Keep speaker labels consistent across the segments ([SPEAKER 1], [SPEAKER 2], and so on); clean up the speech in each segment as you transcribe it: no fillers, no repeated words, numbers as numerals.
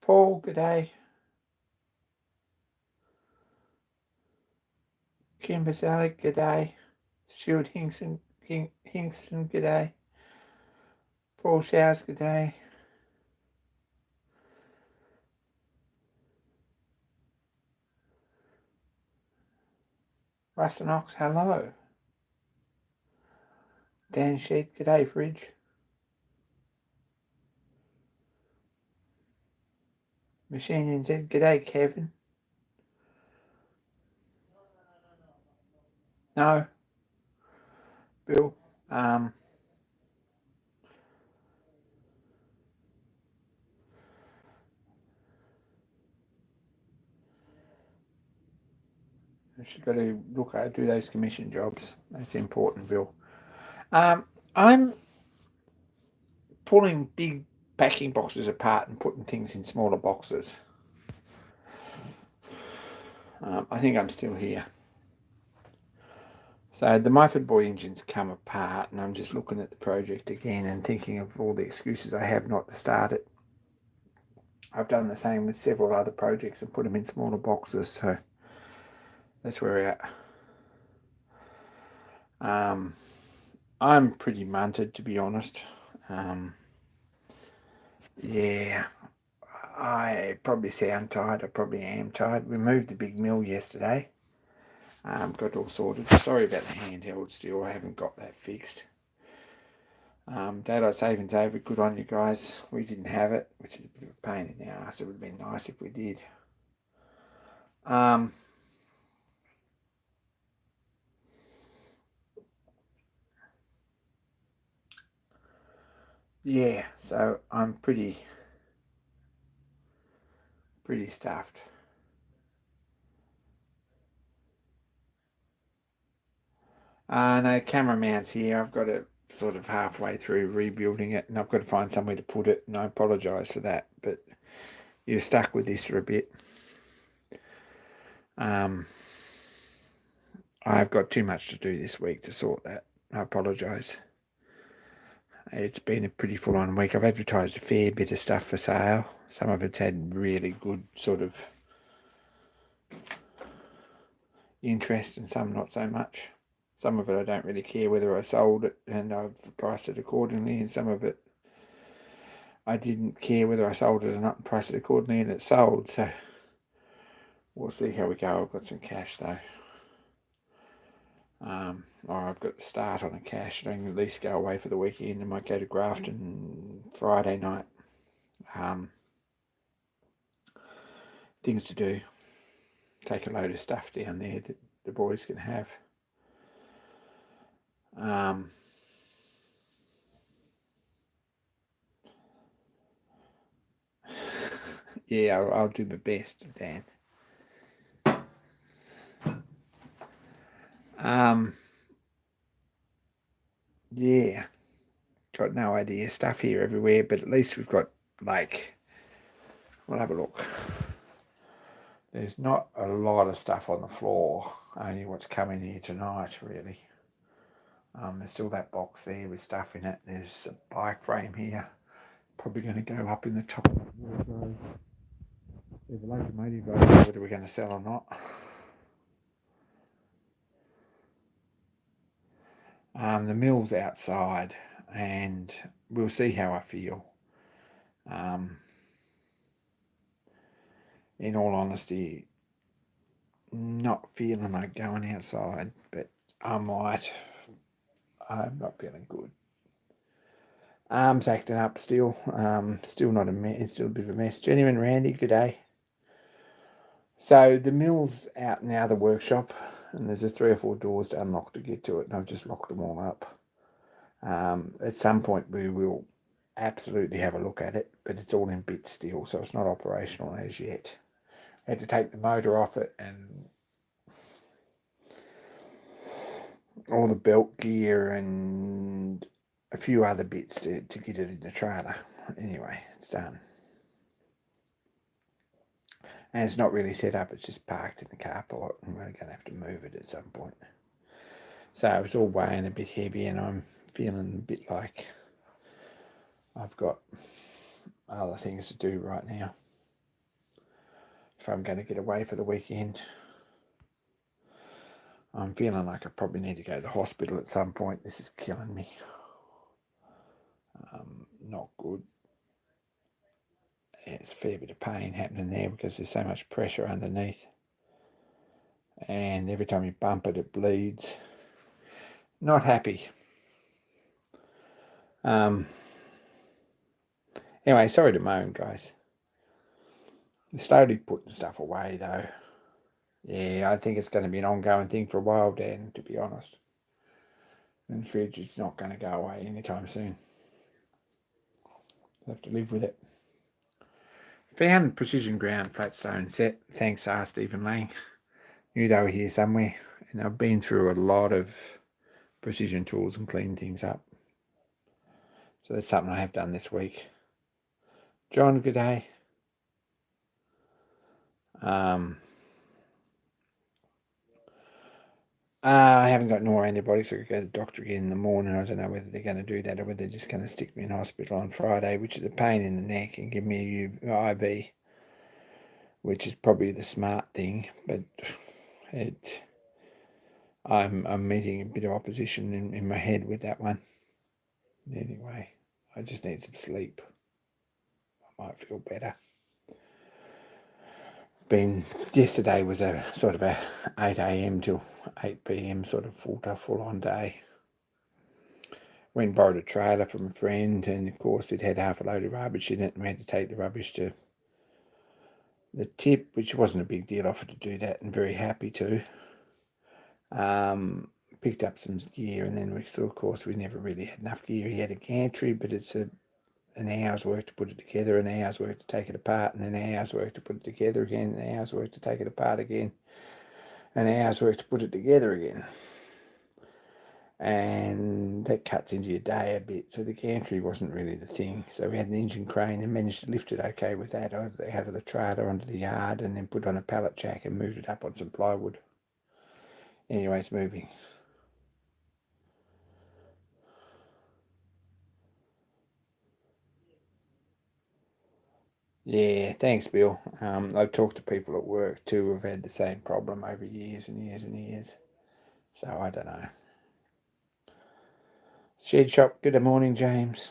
[SPEAKER 1] Paul, g'day. Kim Basalik, g'day. Stuart Hingston, g'day. Paul Showers, g'day. Rustin Ox, hello. Dan Shed, g'day, Fridge. Machine NZ, g'day, Kevin. No. Bill. She's got to look at do those commission jobs. That's important, Bill. I'm pulling big packing boxes apart and putting things in smaller boxes. I think I'm still here. So the Myford Boy engine's come apart, and I'm just looking at the project again and thinking of all the excuses I have not to start it. I've done the same with several other projects and put them in smaller boxes, so that's where we're at. I'm pretty munted, to be honest. Yeah, I probably sound tired. I probably am tired. We moved the big mill yesterday. Got all sorted. Sorry about the handheld still. I haven't got that fixed. Daylight savings over. Good on you guys. We didn't have it, which is a bit of a pain in the ass. It would have been nice if we did. Yeah, so I'm pretty stuffed. No, camera mounts here. I've got it sort of halfway through rebuilding it, and I've got to find somewhere to put it, and I apologise for that, but you're stuck with this for a bit. I've got too much to do this week to sort that. I apologise. It's been a pretty full-on week. I've advertised a fair bit of stuff for sale. Some of it's had really good sort of interest, and some not so much. Some of it I don't really care whether I sold it, and I've priced it accordingly, and some of it I didn't care whether I sold it or not and priced it accordingly, and it sold. So we'll see how we go. I've got some cash though. Or I've got to start on a cash. I can at least go away for the weekend. I might go to Grafton Friday night. Things to do. Take a load of stuff down there that the boys can have. Yeah, I'll do my best, Dan. Yeah, got no idea. Stuff here everywhere, but at least we've got, like, we'll have a look. There's not a lot of stuff on the floor, only what's coming here tonight, really. There's still that box there with stuff in it. There's a bike frame here, probably going to go up in the top of the wardrobe. There's a locomotive over there, whether we're going to sell or not. The mill's outside, and we'll see how I feel. In all honesty, not feeling like going outside, but I might. I'm not feeling good. Arms acting up still. Still not a mess. It's still a bit of a mess. Jenny and Randy, good day. So the mill's out now, the workshop, and there's 3 or 4 doors to unlock to get to it, and I've just locked them all up. At some point we will absolutely have a look at it, but it's all in bits still, so it's not operational as yet. I had to take the motor off it and all the belt gear and a few other bits to get it in the trailer. Anyway, it's done. And it's not really set up, it's just parked in the carport, and we're going to have to move it at some point. So it's all weighing a bit heavy, and I'm feeling a bit like I've got other things to do right now. if I'm going to get away for the weekend. I'm feeling like I probably need to go to the hospital at some point. This is killing me. Not good. It's a fair bit of pain happening there because there's so much pressure underneath. And every time you bump it, it bleeds. Not happy. Anyway, sorry to moan, guys. I'm slowly putting stuff away, though. Yeah, I think it's going to be an ongoing thing for a while, Dan, to be honest. And the fridge is not going to go away anytime soon. I'll have to live with it. Found precision ground flat stone set. Thanks, Stephen Lang. Knew they were here somewhere. And I've been through a lot of precision tools and cleaned things up. So that's something I have done this week. John, good day. I haven't got more antibiotics. I could go to the doctor again in the morning. I don't know whether they're going to do that or whether they're just going to stick me in hospital on Friday, which is a pain in the neck, and give me a IV, which is probably the smart thing. But I'm meeting a bit of opposition in my head with that one. Anyway, I just need some sleep. I might feel better. Yesterday was a sort of a 8 a.m. till 8 p.m. sort of full on day. Went and borrowed a trailer from a friend, and of course it had half a load of rubbish in it, and we had to take the rubbish to the tip, which wasn't a big deal. I offered to do that and very happy to. Picked up some gear, and then of course we never really had enough gear. He had a gantry, but it's an hour's work to put it together, an hour's work to take it apart, and an hour's work to put it together again, an hour's work to take it apart again, an hour's work to put it together again. And that cuts into your day a bit. So the gantry wasn't really the thing. So we had an engine crane and managed to lift it okay with that out of the trailer onto the yard, and then put on a pallet jack and moved it up on some plywood. Anyway, it's moving. Yeah, thanks, Bill. I've talked to people at work too who've had the same problem over years and years and years. So I don't know. Shed shop, good morning, James.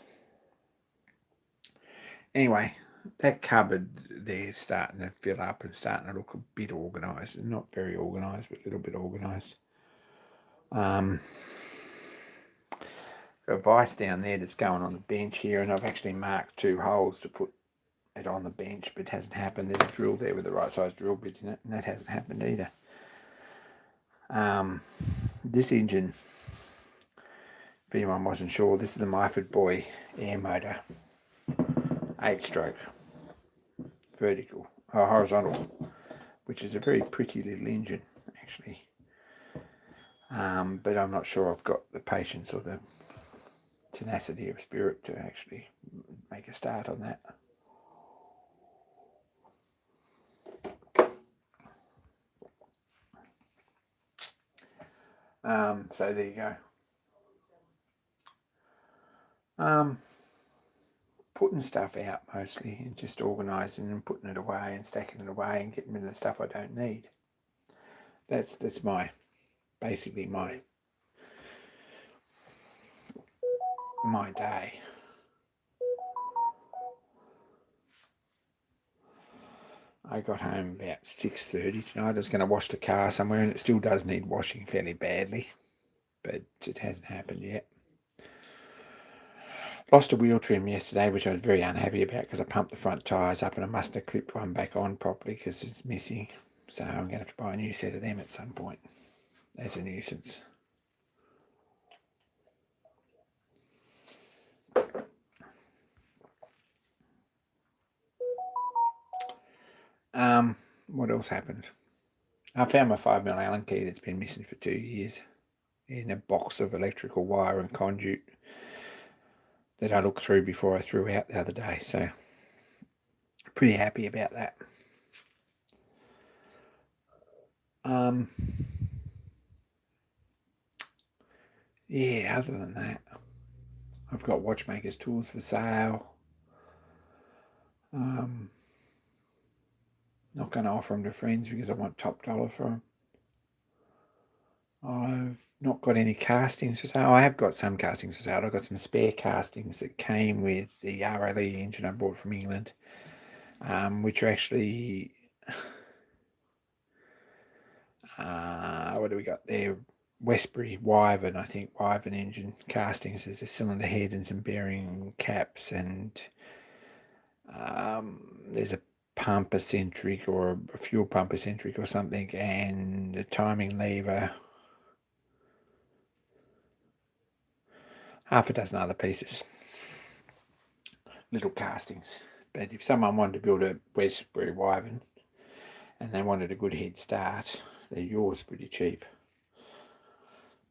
[SPEAKER 1] Anyway, that cupboard there's starting to fill up and starting to look a bit organised. Not very organised, but a little bit organised. Got a vice down there that's going on the bench here, and I've actually marked 2 holes to put it on the bench, but it hasn't happened. There's a drill there with the right size drill bit in it, and that hasn't happened either. This engine, if anyone wasn't sure, this is the Myford Boy air motor, 8-stroke, horizontal, which is a very pretty little engine actually. But I'm not sure I've got the patience or the tenacity of spirit to actually make a start on that. So there you go. Putting stuff out mostly, and just organising and putting it away and stacking it away and getting rid of the stuff I don't need. That's basically my day. I got home about 6:30 tonight. I was going to wash the car somewhere, and it still does need washing fairly badly, but it hasn't happened yet. Lost a wheel trim yesterday, which I was very unhappy about because I pumped the front tyres up and I mustn't have clipped one back on properly because it's missing. So I'm going to have to buy a new set of them at some point. That's a nuisance. What else happened? I found my 5mm Allen key that's been missing for 2 years in a box of electrical wire and conduit that I looked through before I threw out the other day. So pretty happy about that. Yeah, other than that, I've got watchmakers tools for sale. Not not going to offer them to friends because I want top dollar for them. I've not got any castings for sale. I have got some castings for sale. I've got some spare castings that came with the RLE engine I bought from England, which are actually, what do we got there? Westbury Wyvern, I think, Wyvern engine castings. There's a cylinder head and some bearing caps, and there's a pump eccentric or a fuel pump eccentric or something, and a timing lever, half a dozen other pieces, little castings. But if someone wanted to build a Westbury Wyvern and they wanted a good head start, they're yours pretty cheap.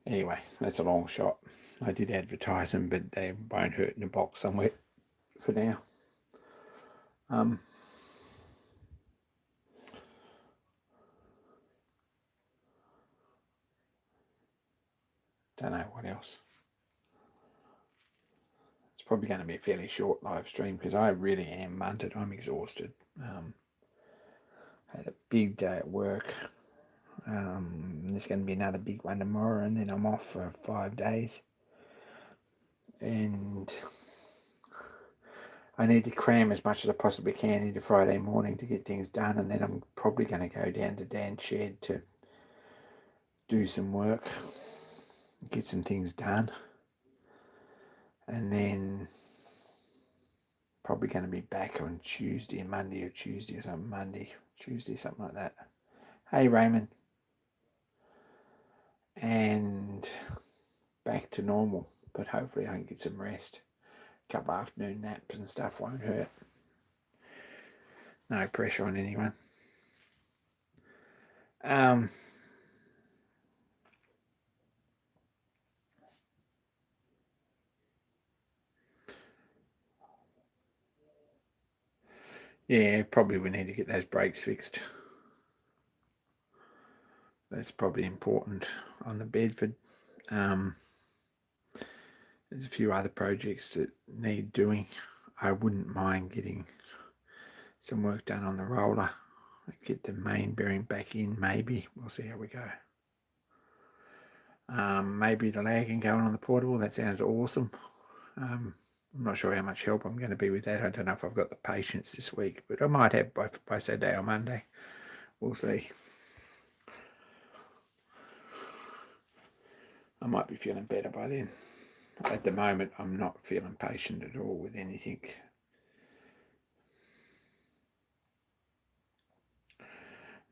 [SPEAKER 1] Anyway, that's a long shot. I did advertise them, but they won't hurt in a box somewhere for now. Don't know what else. It's probably going to be a fairly short live stream because I really am munted. I'm exhausted. Had a big day at work. There's going to be another big one tomorrow, and then I'm off for 5 days. And I need to cram as much as I possibly can into Friday morning to get things done, and then I'm probably going to go down to Dan's shed to do some work, get some things done, and then probably going to be back on Tuesday, Monday or Tuesday or something, Tuesday, something like that. Hey, Raymond. And back to normal, but hopefully I can get some rest. A couple of afternoon naps and stuff won't hurt. No pressure on anyone. Yeah, probably we need to get those brakes fixed. That's probably important on the Bedford. There's a few other projects that need doing. I wouldn't mind getting some work done on the roller. Get the main bearing back in, maybe. We'll see how we go. Maybe the lagging going on the portable. That sounds awesome. I'm not sure how much help I'm going to be with that. I don't know if I've got the patience this week, but I might have by Saturday or Monday. We'll see. I might be feeling better by then. At the moment, I'm not feeling patient at all with anything.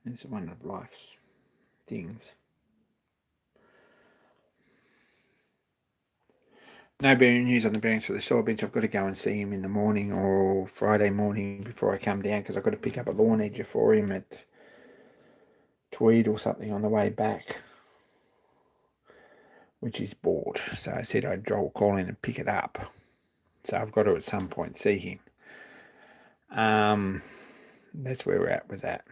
[SPEAKER 1] It's one of life's things. No bearing news on the bearings for the store bench. I've got to go and see him in the morning or Friday morning before I come down because I've got to pick up a lawn edger for him at Tweed or something on the way back, which is bought. So I said I'd call in and pick it up. So I've got to at some point see him. That's where we're at with that.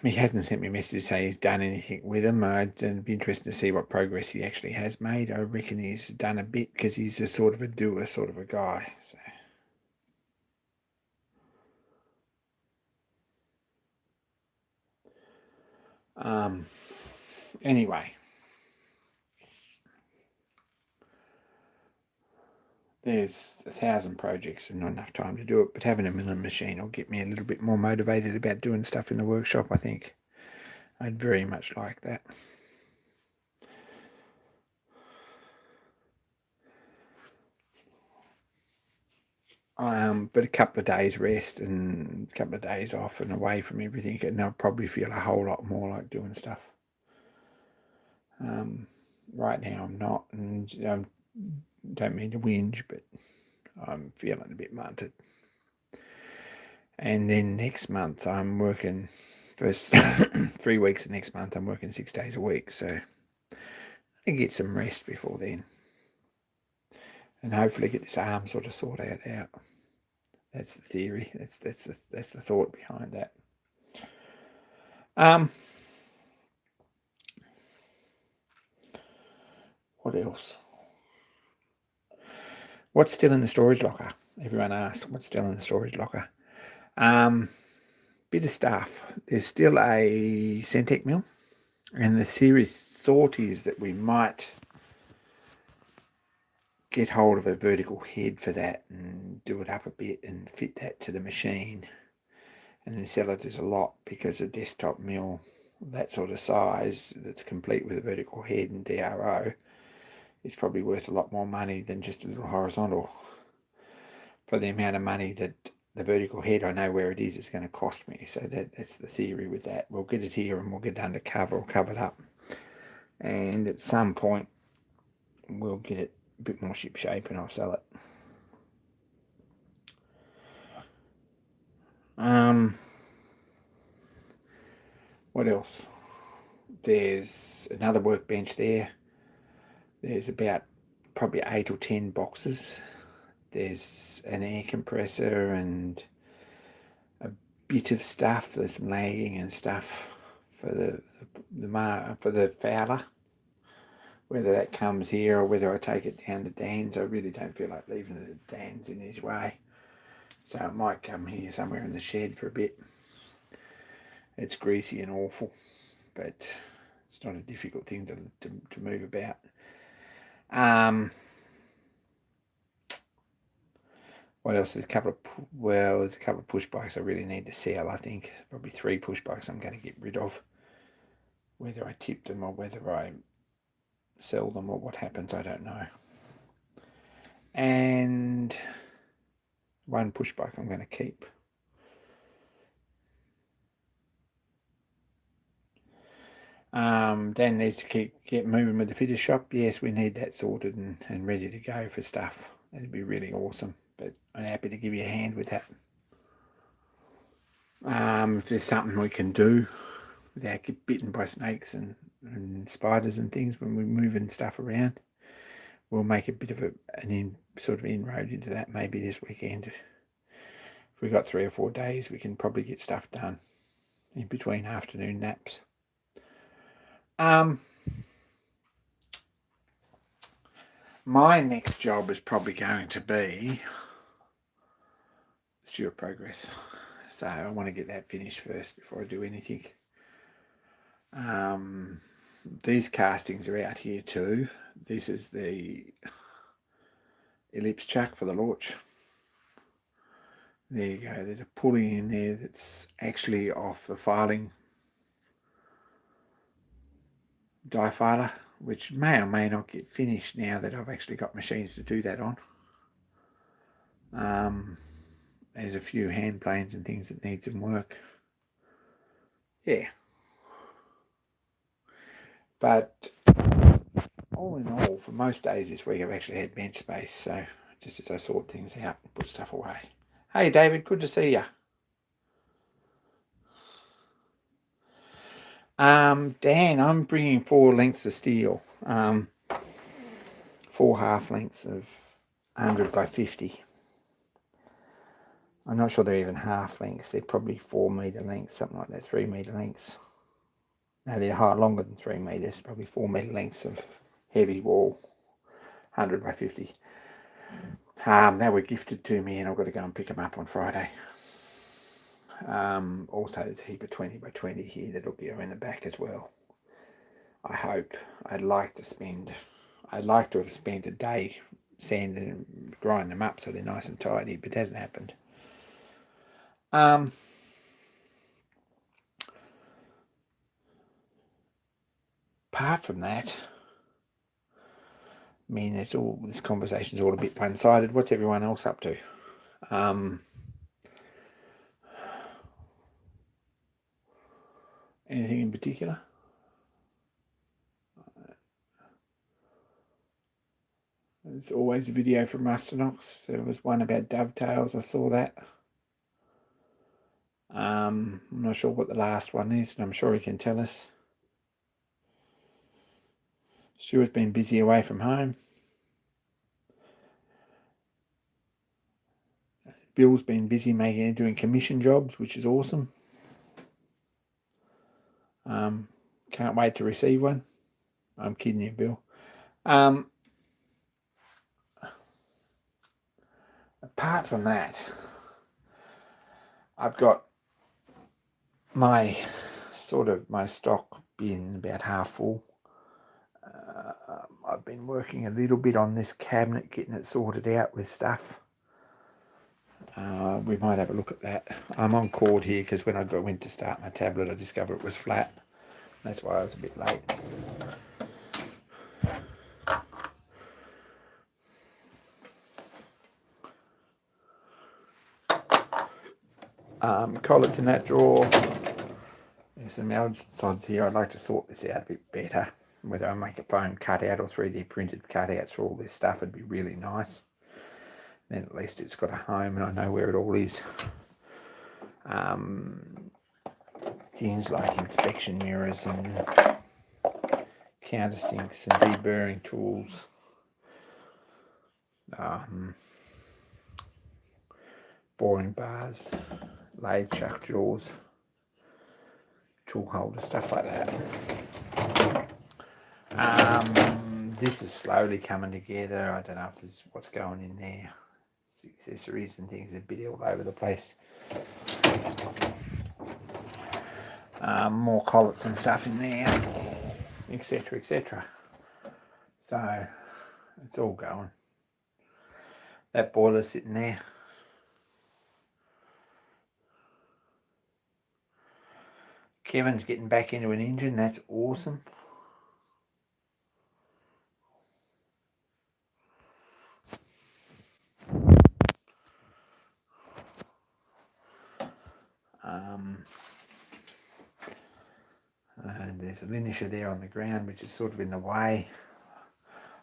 [SPEAKER 1] He hasn't sent me a message to say he's done anything with them. It'd be interesting to see what progress he actually has made. I reckon he's done a bit because he's a sort of a doer sort of a guy. So. Anyway, there's 1,000 projects and not enough time to do it, but having a milling machine will get me a little bit more motivated about doing stuff in the workshop, I think. I'd very much like that. But a couple of days rest and a couple of days off and away from everything, and I'll probably feel a whole lot more like doing stuff. Right now I'm not, and I don't mean to whinge, but I'm feeling a bit munted. And then next month I'm working, first 3 weeks of next month I'm working 6 days a week, so I can get some rest before then. And hopefully get this arm sort of sorted out. That's the theory. That's the thought behind that. What else? What's still in the storage locker? Everyone asks, what's still in the storage locker? Bit of stuff. There's still a Centec mill, and the serious thought is that we might get hold of a vertical head for that and do it up a bit and fit that to the machine and then sell it as a lot, because a desktop mill that sort of size that's complete with a vertical head and DRO is probably worth a lot more money than just a little horizontal. For the amount of money that the vertical head, I know where it is going to cost me. So that's the theory with that. We'll get it here and we'll get it under cover or covered up. And at some point, we'll get it a bit more ship shape and I'll sell it. What else? There's another workbench there. There's about probably 8 or 10 boxes. There's an air compressor and a bit of stuff. There's some lagging and stuff for the fowler. Whether that comes here or whether I take it down to Dan's, I really don't feel like leaving it at Dan's in his way. So it might come here somewhere in the shed for a bit. It's greasy and awful, but it's not a difficult thing to move about. What else? There's a couple of push bikes I really need to sell. I think probably 3 push bikes I'm going to get rid of. Whether I tip them or whether I sell them or what happens, I don't know. And 1 push bike I'm going to keep. Dan needs to get moving with the fitter shop. Yes, we need that sorted and ready to go for stuff. That'd be really awesome. But I'm happy to give you a hand with that. If there's something we can do without getting bitten by snakes and spiders and things when we're moving stuff around, we'll make a bit of an inroad into that maybe this weekend. If we've got 3 or 4 days, we can probably get stuff done in between afternoon naps. My next job is probably going to be Stewart Progress. So I want to get that finished first before I do anything. These castings are out here too. This is the ellipse chuck for the launch. There you go. There's a pulley in there that's actually off the filing die filer, which may or may not get finished now that I've actually got machines to do that on. There's a few hand planes and things that need some work. Yeah. But all in all, for most days this week, I've actually had bench space. So just as I sort things out and put stuff away. Hey, David, good to see you. Dan, I'm bringing 4 lengths of steel. 4 half lengths of 100 by 50. I'm not sure they're even half lengths. They're probably 4 metre lengths, something like that, 3 metre lengths. No, they're longer than 3 metres, probably 4 metre lengths of heavy wall, 100 by 50. They were gifted to me and I've got to go and pick them up on Friday. Also, there's a heap of 20 by 20 here that'll go in the back as well. I hope. I'd like to have spent a day sanding and grinding them up so they're nice and tidy, but it hasn't happened. Apart from that, I mean, this conversation's all a bit one-sided. What's everyone else up to? Anything in particular? There's always a video from Rustanox. There was one about dovetails. I saw that. I'm not sure what the last one is, and I'm sure he can tell us. Stuart's been busy away from home. Bill's been busy doing commission jobs, which is awesome. Can't wait to receive one. I'm kidding you, Bill. apart from that, I've got my stock bin about half full. I've been working a little bit on this cabinet, getting it sorted out with stuff. We might have a look at that. I'm on cord here because when I went to start my tablet, I discovered it was flat. That's why I was a bit late. Collets in that drawer. There's some odds here. I'd like to sort this out a bit better. Whether I make a foam cutout or 3D printed cutouts for all this stuff would be really nice. Then at least it's got a home and I know where it all is. Things like inspection mirrors and countersinks and deburring tools. Boring bars, lathe chuck jaws, tool holders, stuff like that. This is slowly coming together. I don't know if this is what's going in there. Accessories and things are a bit all over the place. More collets and stuff in there, etc, etc. So it's all going. That boiler's sitting there. Kevin's getting back into an engine. That's awesome. And there's a linisher there on the ground, which is sort of in the way.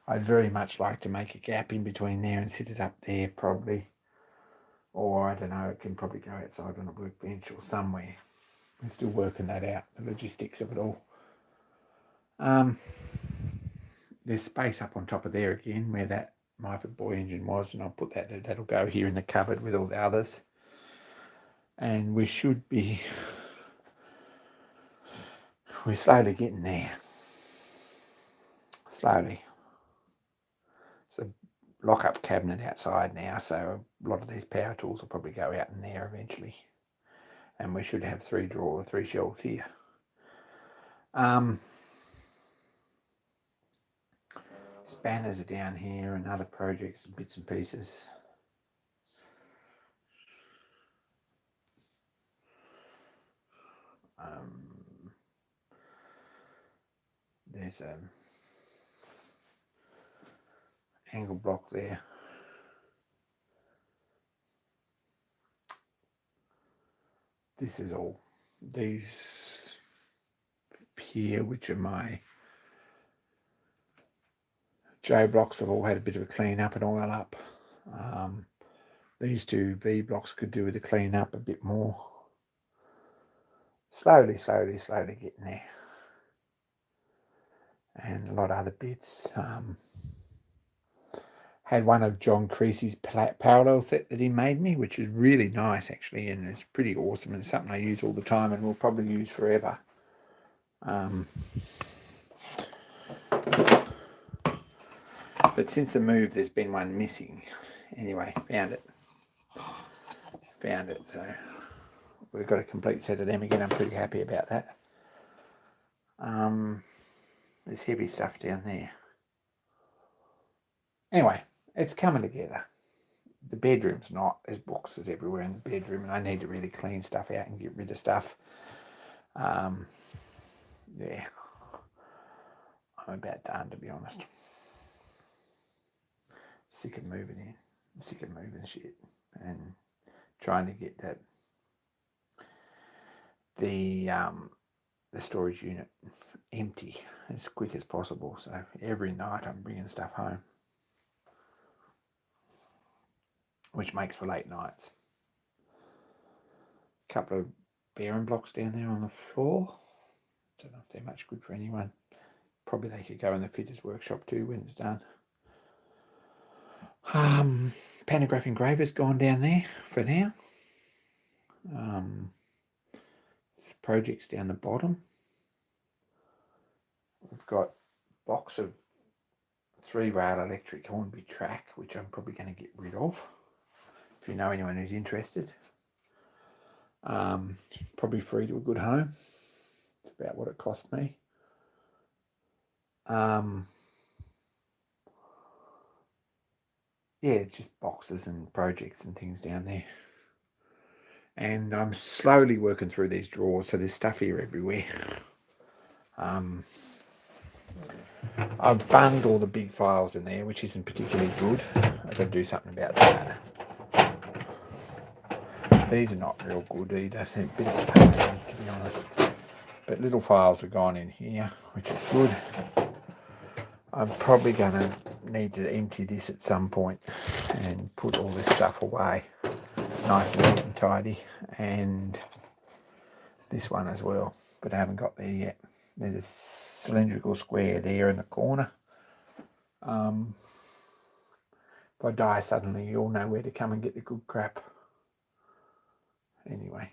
[SPEAKER 1] I'd very much like to make a gap in between there and sit it up there probably. Or I don't know, it can probably go outside on a workbench or somewhere. We're still working that out, the logistics of it all. There's space up on top of there again where that 5april engine was, and I'll put that'll go here in the cupboard with all the others. And we're slowly getting there. Slowly. It's a lock-up cabinet outside now, so a lot of these power tools will probably go out in there eventually. And we should have 3 shelves here. Spanners are down here and other projects and bits and pieces. There's an angle block there. This is all these here, which are my J blocks, have all had a bit of a clean up and oil up. These 2 V blocks could do with a clean up a bit more. Slowly getting there. And a lot of other bits. Had one of John Creasy's parallel set that he made me, which is really nice actually, and it's pretty awesome, and it's something I use all the time and will probably use forever. But since the move there's been one missing. Anyway, found it, so we've got a complete set of them again. I'm pretty happy about that. There's heavy stuff down there. Anyway, it's coming together. The bedroom's not. There's boxes everywhere in the bedroom, and I need to really clean stuff out and get rid of stuff. Yeah, I'm about done, to be honest. Sick of moving in, sick of moving shit, and trying to get the storage unit empty as quick as possible. So every night I'm bringing stuff home, which makes for late nights. A couple of bearing blocks down there on the floor. Don't know if they're much good for anyone. Probably they could go in the fitter's workshop too when it's done. Pantograph engraver's gone down there for now. Projects down the bottom. We've got a box of 3-rail electric Hornby track, which I'm probably going to get rid of. if you know anyone who's interested. Probably free to a good home. It's about what it cost me. Yeah, it's just boxes and projects and things down there. And I'm slowly working through these drawers, so there's stuff here everywhere. I've bunged all the big files in there, which isn't particularly good. I've got to do something about that. These are not real good either, so a bit of a pain, to be honest. But little files are gone in here, which is good. I'm probably going to need to empty this at some point and put all this stuff away nice and neat and tidy, and this one as well, but I haven't got there yet. There's a cylindrical square there in the corner. If I die suddenly, you'll know where to come and get the good crap. Anyway.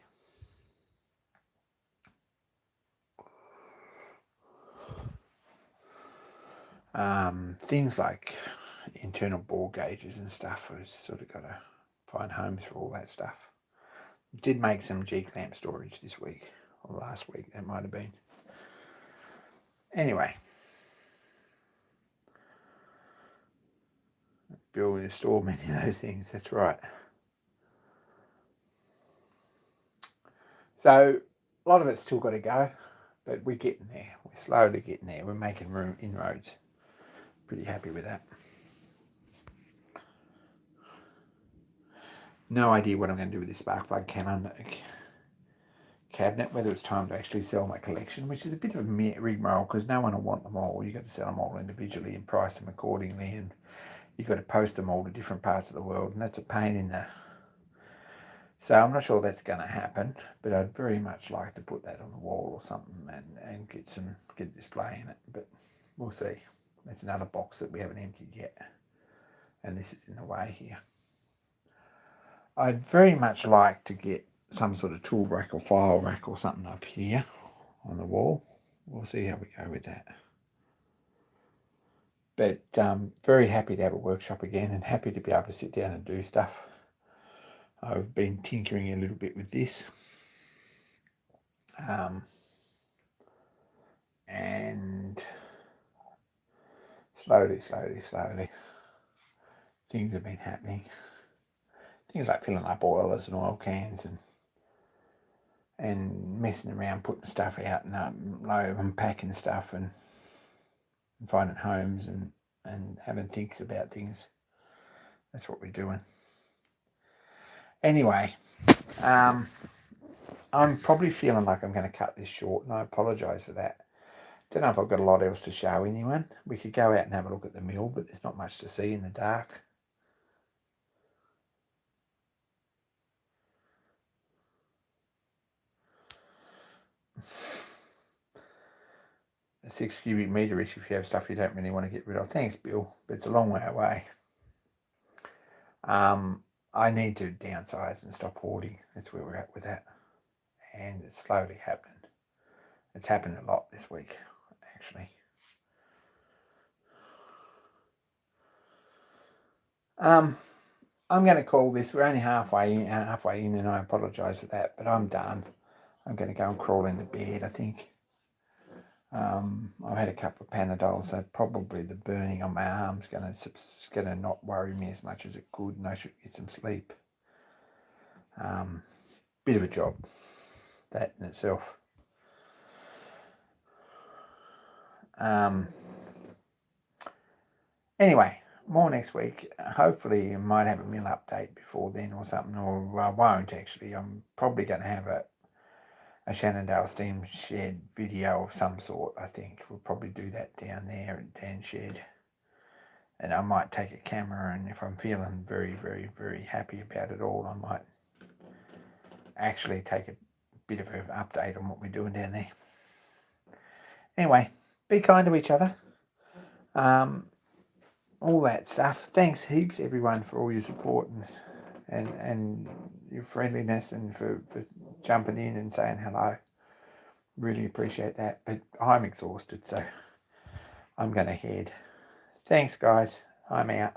[SPEAKER 1] Things like internal bore gauges and stuff, I've sort of got to find homes for all that stuff. Did make some G-clamp storage this week, or last week, that might have been. Anyway. Bill will store many of those things, that's right. So, a lot of it's still got to go, but we're getting there. We're slowly getting there. We're making inroads. Pretty happy with that. No idea what I'm going to do with this spark plug cabinet, whether it's time to actually sell my collection, which is a bit of a rigmarole because no one will want them all. You've got to sell them all individually and price them accordingly, and you've got to post them all to different parts of the world, and that's a pain in the... So I'm not sure that's going to happen, but I'd very much like to put that on the wall or something and get a display in it, but we'll see. That's another box that we haven't emptied yet, and this is in the way here. I'd very much like to get some sort of tool rack or file rack or something up here on the wall. We'll see how we go with that. But very happy to have a workshop again and happy to be able to sit down and do stuff. I've been tinkering a little bit with this. And slowly, things have been happening. Things like filling up oilers and oil cans and messing around, putting stuff out and unpacking stuff and finding homes and having thinks about things. That's what we're doing. Anyway, I'm probably feeling like I'm going to cut this short, and I apologise for that. Don't know if I've got a lot else to show anyone. We could go out and have a look at the mill, but there's not much to see in the dark. A 6 cubic metre-ish if you have stuff you don't really want to get rid of. Thanks, Bill, but it's a long way away. I need to downsize and stop hoarding. That's where we're at with that. And it's slowly happening. It's happened a lot this week, actually. I'm going to call this. We're only halfway in, and I apologise for that, but I'm done. I'm going to go and crawl into bed, I think. I've had a couple of Panadol, so probably the burning on my arm's going to not worry me as much as it could, and I should get some sleep. Bit of a job, that in itself. Anyway, more next week. Hopefully I might have a mill update before then or something, or I won't actually. I'm probably going to have a Shannondale steam shed video of some sort. I think we'll probably do that down there at Dan Shed, and I might take a camera, and if I'm feeling very, very, very happy about it all, I might actually take a bit of an update on what we're doing down there. Anyway, be kind to each other. All that stuff. Thanks heaps everyone for all your support and your friendliness and for jumping in and saying hello. Really appreciate that. But I'm exhausted, so I'm going to head. Thanks, guys. I'm out.